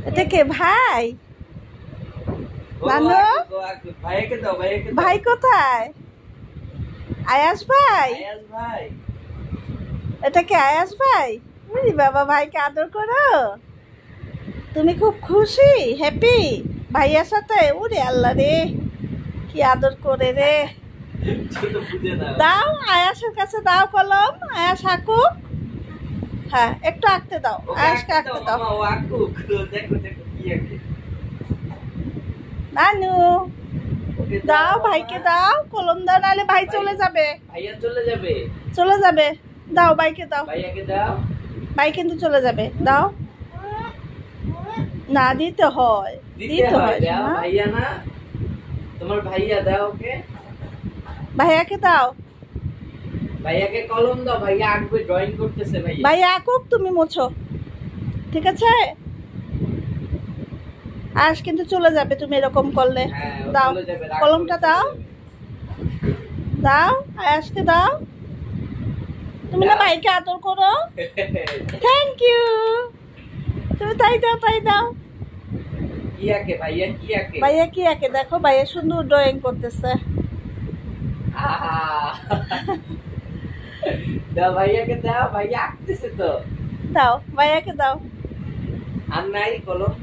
এটা কে ভাই? নানু ভাইকে দাও, ভাইকে দাও। ভাই কোথায়? আয়াস ভাই? আয়াস ভাই। এটা কে আয়াস ভাই? উরি বাবা, ভাইকে আদর করো? তুমি খুব খুশি, হ্যাপি ভাইয়ার সাথে? উরে আল্লাহ রে, কি আদর করে রে। ছোট বুঝে না। দাও আয়াসের কাছে দাও কলম, আয়াস আঁকুক। হ্যাঁ, একটু আঁকতে দাও, আয়াসকে আঁকতে দাও। মামা, ও আঁকুক। দেখো দেখো কি আঁকে। নানু ওকে দাও, ভাইকে দাও কলম দাও, নাহলে ভাই চলে যাবে। ভাইয়া চলে যাবে। চলে যাবে, দাও ভাইকে দাও। ভাইয়াকে দাও। ভাই কিন্তু চলে যাবে, দাও। না, দিতে হয়, দিতে হয়, দাও। শোনা। ভাইয়া না, তোমার ভাইয়া, দাও ওকে। ভাইয়াকে দাও। ভাইয়াকে কলম দাও, ভাইয়া আঁকবে, ড্রয়িং করতেছে ভাইয়া। ভাইয়া আঁকুক, তুমি মোছো, ঠিক আছে? আজ কিন্তু চলে যাবে তুমি এরকম করলে। হ্যাঁ, ও দাও চলে যাবে, রাগ কলমটা করে দাও, চলে যাবে। দাও আয়াসকে দাও। তুমি না দাও। ভাইকে আদর করো। Thank you. তুমি তাই দাও, তাই দাও। কি আঁকে ভাইয়া, কি আঁকে? ভাইয়া কি আঁকে দেখো, ভাইয়া সুন্দর ড্রয়িং করতেছে। আহা। দাও ভাইয়াকে দাও, ভাইয়া আঁকতেছে তো। দাও ভাইয়াকে দাও। আর নাই কলম।